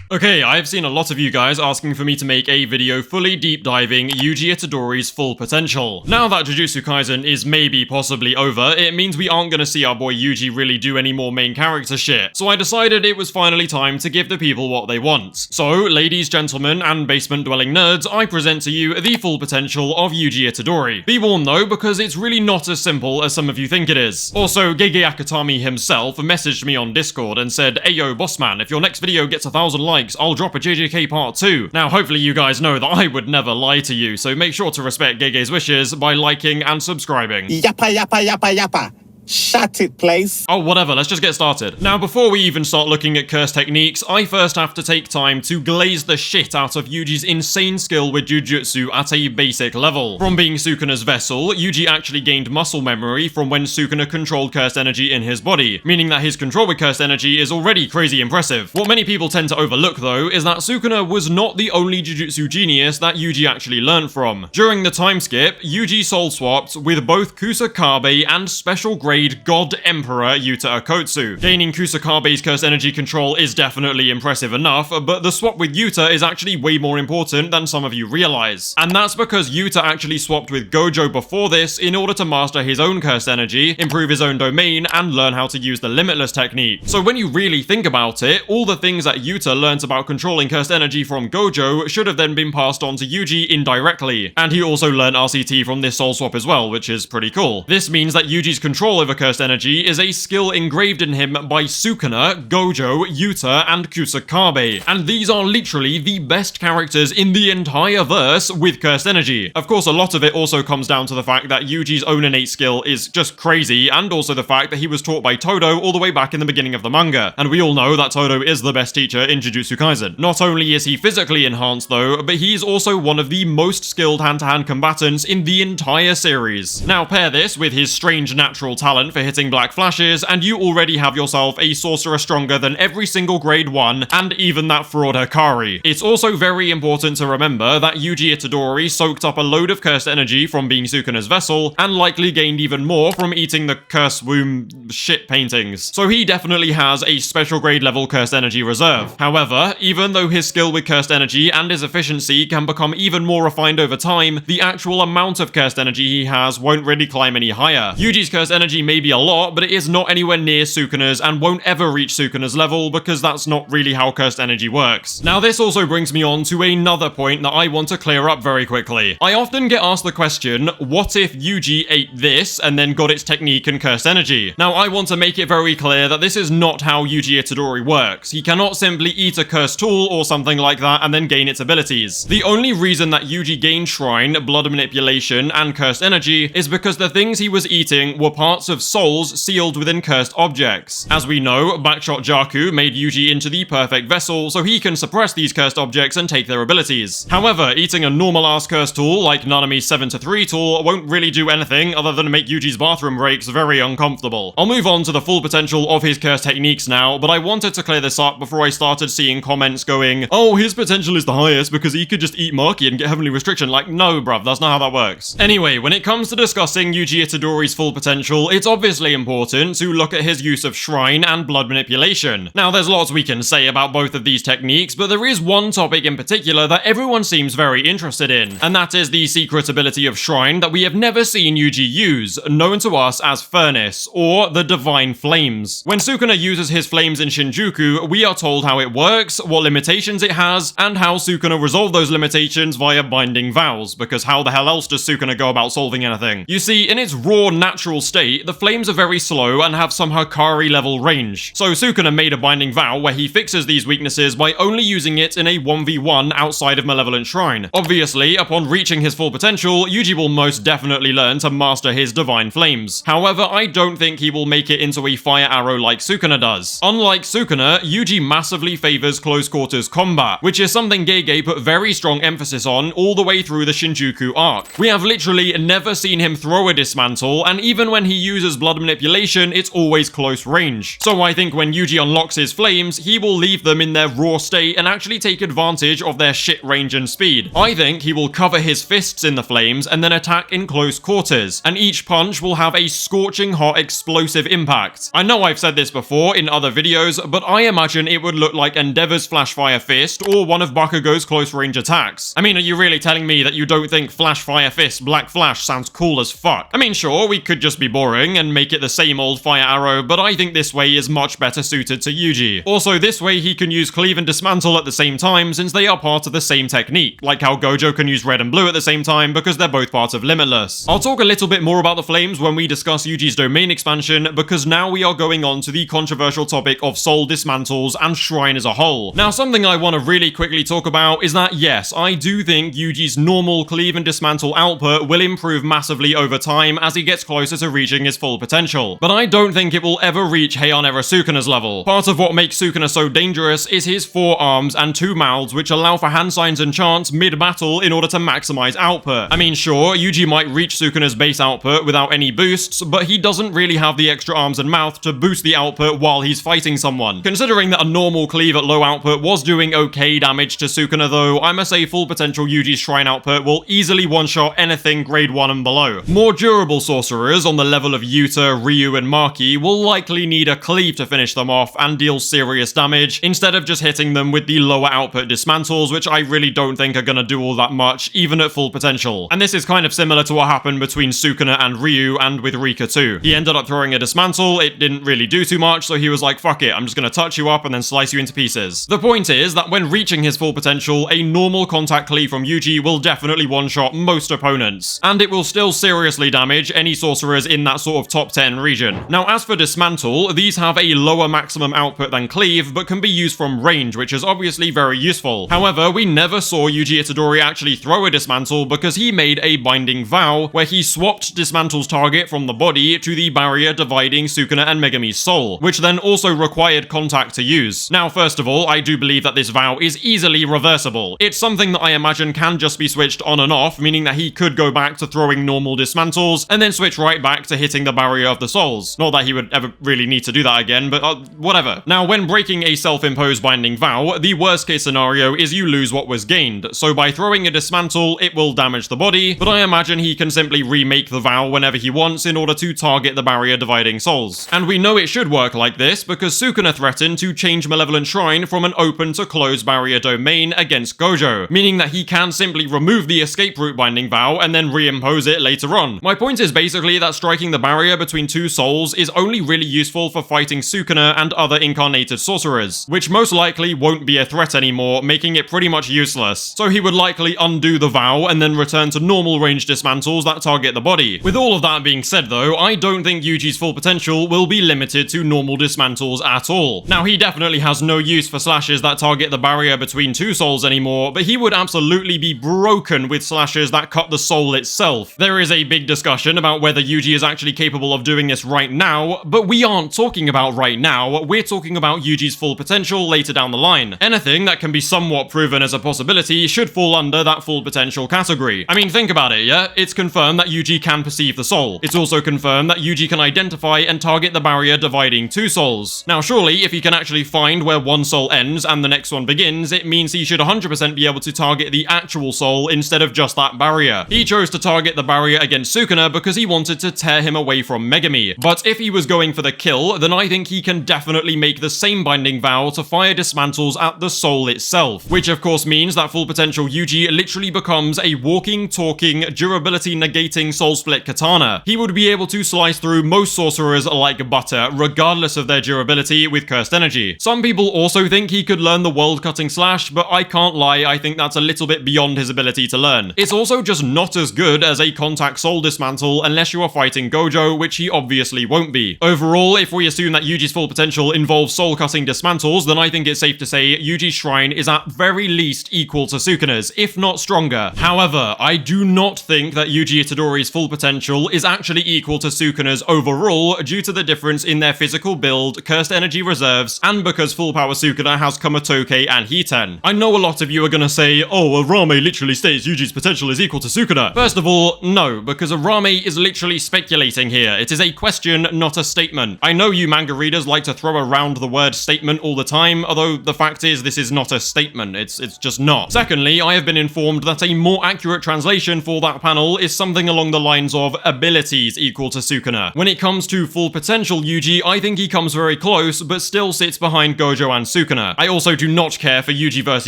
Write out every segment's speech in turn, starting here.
Okay, I've seen a lot of you guys asking for me to make a video fully deep diving Yuji Itadori's full potential. Now that Jujutsu Kaisen is maybe possibly over, it means we aren't gonna see our boy Yuji really do any more main character shit. So I decided it was finally time to give the people what they want. So, ladies, gentlemen, and basement-dwelling nerds, I present to you the full potential of Yuji Itadori. Be warned though, because it's really not as simple as some of you think it is. Also, Gege Akutami himself messaged me on Discord and said, "Ayo, boss man, if your next video gets 1,000 likes, I'll drop a JJK part 2. Now, hopefully you guys know that I would never lie to you, so make sure to respect Gege's wishes by liking and subscribing. Yappa, yappa, yappa, yappa. Shut it, please. Oh, whatever, let's just get started. Now, before we even start looking at curse techniques, I first have to take time to glaze the shit out of Yuji's insane skill with Jujutsu at a basic level. From being Sukuna's vessel, Yuji actually gained muscle memory from when Sukuna controlled cursed energy in his body, meaning that his control with cursed energy is already crazy impressive. What many people tend to overlook, though, is that Sukuna was not the only Jujutsu genius that Yuji actually learned from. During the time skip, Yuji soul swapped with both Kusakabe and special grade God Emperor Yuta Akotsu. Gaining Kusakabe's curse energy control is definitely impressive enough, but the swap with Yuta is actually way more important than some of you realize. And that's because Yuta actually swapped with Gojo before this in order to master his own cursed energy, improve his own domain, and learn how to use the limitless technique. So when you really think about it, all the things that Yuta learnt about controlling cursed energy from Gojo should have then been passed on to Yuji indirectly. And he also learned RCT from this soul swap as well, which is pretty cool. This means that Yuji's control over cursed energy is a skill engraved in him by Sukuna, Gojo, Yuta, and Kusakabe. And these are literally the best characters in the entire verse with cursed energy. Of course, a lot of it also comes down to the fact that Yuji's own innate skill is just crazy, and also the fact that he was taught by Todo all the way back in the beginning of the manga. And we all know that Todo is the best teacher in Jujutsu Kaisen. Not only is he physically enhanced though, but he's also one of the most skilled hand-to-hand combatants in the entire series. Now pair this with his strange natural talent for hitting black flashes, and you already have yourself a sorcerer stronger than every single grade 1, and even that fraud Hakari. It's also very important to remember that Yuji Itadori soaked up a load of cursed energy from being Sukuna's vessel, and likely gained even more from eating the curse womb shit paintings. So he definitely has a special grade level cursed energy reserve. However, even though his skill with cursed energy and his efficiency can become even more refined over time, the actual amount of cursed energy he has won't really climb any higher. Yuji's cursed energy may be a lot, but it is not anywhere near Sukuna's and won't ever reach Sukuna's level because that's not really how cursed energy works. Now this also brings me on to another point that I want to clear up very quickly. I often get asked the question, what if Yuji ate this and then got its technique and cursed energy? Now I want to make it very clear that this is not how Yuji Itadori works. He cannot simply eat a cursed tool or something like that and then gain its abilities. The only reason that Yuji gained Shrine, Blood Manipulation, and cursed energy is because the things he was eating were parts of souls sealed within cursed objects. As we know, Backshot Jaku made Yuji into the perfect vessel so he can suppress these cursed objects and take their abilities. However, eating a normal-ass cursed tool like Nanami's 7-3 tool won't really do anything other than make Yuji's bathroom breaks very uncomfortable. I'll move on to the full potential of his cursed techniques now, but I wanted to clear this up before I started seeing comments going, oh, his potential is the highest because he could just eat Maki and get Heavenly Restriction. Like, no, bruv, that's not how that works. Anyway, when it comes to discussing Yuji Itadori's full potential, it's obviously important to look at his use of Shrine and Blood Manipulation. Now, there's lots we can say about both of these techniques, but there is one topic in particular that everyone seems very interested in, and that is the secret ability of Shrine that we have never seen Yuji use, known to us as Furnace, or the Divine Flames. When Sukuna uses his flames in Shinjuku, we are told how it works, what limitations it has, and how Sukuna resolved those limitations via binding vows, because how the hell else does Sukuna go about solving anything? You see, in its raw, natural state, the flames are very slow and have some Hakari level range. So Sukuna made a binding vow where he fixes these weaknesses by only using it in a 1v1 outside of Malevolent Shrine. Obviously, upon reaching his full potential, Yuji will most definitely learn to master his Divine Flames. However, I don't think he will make it into a fire arrow like Sukuna does. Unlike Sukuna, Yuji massively favors close quarters combat, which is something Gege put very strong emphasis on all the way through the Shinjuku arc. We have literally never seen him throw a dismantle, and even when he uses blood manipulation, it's always close range. So I think when Yuji unlocks his flames, he will leave them in their raw state and actually take advantage of their shit range and speed. I think he will cover his fists in the flames and then attack in close quarters, and each punch will have a scorching hot explosive impact. I know I've said this before in other videos, but I imagine it would look like Endeavor's Flash Fire Fist or one of Bakugo's close range attacks. I mean, are you really telling me that you don't think Flash Fire Fist Black Flash sounds cool as fuck? I mean, sure, we could just be boring and make it the same old fire arrow, but I think this way is much better suited to Yuji. Also, this way he can use Cleave and Dismantle at the same time since they are part of the same technique, like how Gojo can use red and blue at the same time because they're both part of Limitless. I'll talk a little bit more about the flames when we discuss Yuji's domain expansion, because now we are going on to the controversial topic of soul dismantles and shrine as a whole. Now, something I want to really quickly talk about is that yes, I do think Yuji's normal Cleave and Dismantle output will improve massively over time as he gets closer to reaching his full potential, but I don't think it will ever reach Heian Era Sukuna's level. Part of what makes Sukuna so dangerous is his 4 arms and 2 mouths, which allow for hand signs and chants mid-battle in order to maximize output. I mean, sure, Yuji might reach Sukuna's base output without any boosts, but he doesn't really have the extra arms and mouth to boost the output while he's fighting someone. Considering that a normal cleave at low output was doing okay damage to Sukuna though, I must say full potential Yuji's shrine output will easily one-shot anything grade 1 and below. More durable sorcerers on the level of Yuta, Ryu, and Maki will likely need a cleave to finish them off and deal serious damage, instead of just hitting them with the lower output dismantles, which I really don't think are gonna do all that much, even at full potential. And this is kind of similar to what happened between Sukuna and Ryu, and with Rika too. He ended up throwing a dismantle, it didn't really do too much, so he was like, fuck it, I'm just gonna touch you up and then slice you into pieces. The point is that when reaching his full potential, a normal contact cleave from Yuji will definitely one-shot most opponents, and it will still seriously damage any sorcerers in that sort of top 10 region. Now, as for dismantle, these have a lower maximum output than cleave, but can be used from range, which is obviously very useful. However, we never saw Yuji Itadori actually throw a dismantle because he made a binding vow where he swapped dismantle's target from the body to the barrier dividing Sukuna and Megumi's soul, which then also required contact to use. Now, first of all, I do believe that this vow is easily reversible. It's something that I imagine can just be switched on and off, meaning that he could go back to throwing normal dismantles and then switch right back to hitting the barrier of the souls. Not that he would ever really need to do that again, but whatever. Now, when breaking a self-imposed binding vow, the worst case scenario is you lose what was gained. So by throwing a dismantle, it will damage the body, but I imagine he can simply remake the vow whenever he wants in order to target the barrier dividing souls. And we know it should work like this because Sukuna threatened to change Malevolent Shrine from an open to closed barrier domain against Gojo, meaning that he can simply remove the escape route binding vow and then reimpose it later on. My point is basically that striking the barrier between two souls is only really useful for fighting Sukuna and other incarnated sorcerers, which most likely won't be a threat anymore, making it pretty much useless. So he would likely undo the vow and then return to normal range dismantles that target the body. With all of that being said though, I don't think Yuji's full potential will be limited to normal dismantles at all. Now, he definitely has no use for slashes that target the barrier between two souls anymore, but he would absolutely be broken with slashes that cut the soul itself. There is a big discussion about whether Yuji is actually capable of doing this right now, but we aren't talking about right now, we're talking about Yuji's full potential later down the line. Anything that can be somewhat proven as a possibility should fall under that full potential category. I mean, think about it, yeah? It's confirmed that Yuji can perceive the soul. It's also confirmed that Yuji can identify and target the barrier dividing two souls. Now, surely, if he can actually find where one soul ends and the next one begins, it means he should 100% be able to target the actual soul instead of just that barrier. He chose to target the barrier against Sukuna because he wanted to tear him away from Megumi. But if he was going for the kill, then I think he can definitely make the same binding vow to fire dismantles at the soul itself, which of course means that full potential Yuji literally becomes a walking, talking, durability negating soul split katana. He would be able to slice through most sorcerers like butter, regardless of their durability with cursed energy. Some people also think he could learn the world cutting slash, but I can't lie, I think that's a little bit beyond his ability to learn. It's also just not as good as a contact soul dismantle unless you are fighting Gojo, which he obviously won't be. Overall, if we assume that Yuji's full potential involves soul cutting dismantles, then I think it's safe to say Yuji's shrine is at very least equal to Sukuna's, if not stronger. However, I do not think that Yuji Itadori's full potential is actually equal to Sukuna's overall due to the difference in their physical build, cursed energy reserves, and because full power Sukuna has Kamatoke and Hiten. I know a lot of you are gonna say, oh, Arame literally states Yuji's potential is equal to Sukuna. First of all, no, because Arame is literally speculating anything here. It is a question, not a statement. I know you manga readers like to throw around the word statement all the time, although the fact is this is not a statement. It's just not. Secondly, I have been informed that a more accurate translation for that panel is something along the lines of abilities equal to Sukuna. When it comes to full potential Yuji, I think he comes very close, but still sits behind Gojo and Sukuna. I also do not care for Yuji vs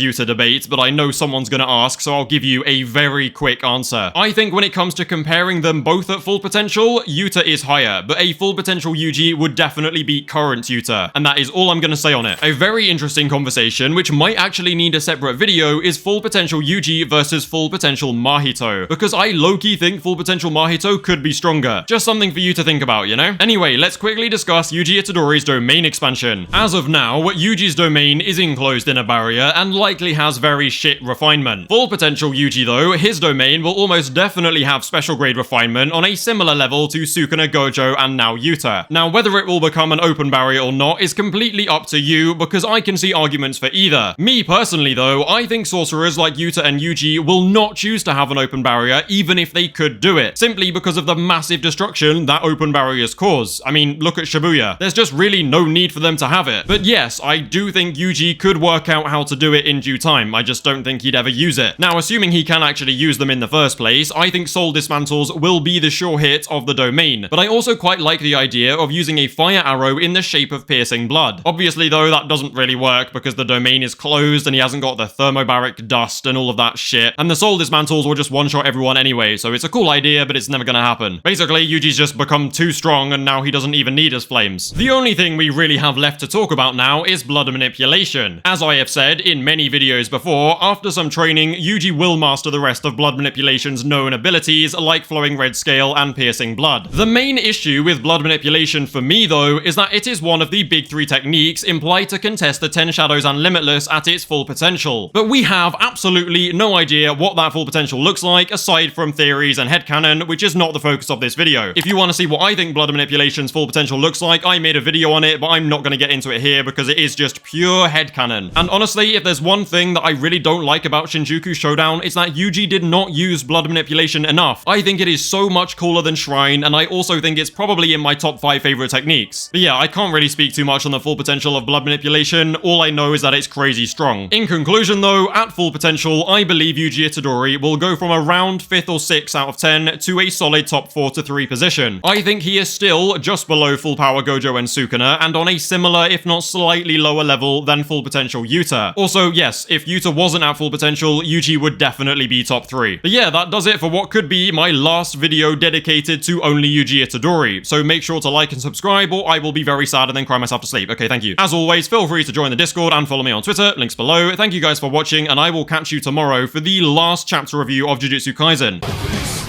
Yuta debate, but I know someone's gonna ask, so I'll give you a very quick answer. I think when it comes to comparing them both at full potential, Yuta is higher, but a full potential Yuji would definitely beat current Yuta, and that is all I'm gonna say on it. A very interesting conversation, which might actually need a separate video, is full potential Yuji versus full potential Mahito, because I low-key think full potential Mahito could be stronger. Just something for you to think about, you know? Anyway, let's quickly discuss Yuji Itadori's domain expansion. As of now, Yuji's domain is enclosed in a barrier and likely has very shit refinement. Full potential Yuji though, his domain will almost definitely have special grade refinement on a similar level to Sukuna, Gojo, and now Yuta. Now, whether it will become an open barrier or not is completely up to you, because I can see arguments for either. Me personally though, I think sorcerers like Yuta and Yuji will not choose to have an open barrier even if they could do it, simply because of the massive destruction that open barriers cause. I mean, look at Shibuya. There's just really no need for them to have it. But yes, I do think Yuji could work out how to do it in due time. I just don't think he'd ever use it. Now, assuming he can actually use them in the first place, I think soul dismantles will be the sure hit of the domain. But I also quite like the idea of using a fire arrow in the shape of piercing blood. Obviously though, that doesn't really work because the domain is closed and he hasn't got the thermobaric dust and all of that shit. And the soul dismantles will just one-shot everyone anyway, so it's a cool idea, but it's never gonna happen. Basically, Yuji's just become too strong and now he doesn't even need his flames. The only thing we really have left to talk about now is blood manipulation. As I have said in many videos before, after some training, Yuji will master the rest of blood manipulation's known abilities like flowing red scale and piercing blood. The main issue with blood manipulation for me though is that it is one of the big three techniques implied to contest the 10 shadows and limitless at its full potential. But we have absolutely no idea what that full potential looks like aside from theories and headcanon, which is not the focus of this video. If you want to see what I think blood manipulation's full potential looks like, I made a video on it, but I'm not going to get into it here because it is just pure headcanon. And honestly, if there's one thing that I really don't like about Shinjuku Showdown, it's that Yuji did not use blood manipulation enough. I think it is so much cooler than Shrine, and I also think it's probably in my top 5 favorite techniques. But yeah, I can't really speak too much on the full potential of blood manipulation. All I know is that it's crazy strong. In conclusion though, at full potential, I believe Yuji Itadori will go from around 5th or 6th out of 10 to a solid top 4 to 3 position. I think he is still just below full power Gojo and Sukuna, and on a similar, if not slightly lower level than full potential Yuta. Also, yes, if Yuta wasn't at full potential, Yuji would definitely be top 3. But yeah, that does it for what could be my last video dedicated to only Yuji Itadori. So make sure to like and subscribe, or I will be very sad and then cry myself to sleep. Okay, thank you. As always, feel free to join the Discord and follow me on Twitter, links below. Thank you guys for watching, and I will catch you tomorrow for the last chapter review of Jujutsu Kaisen.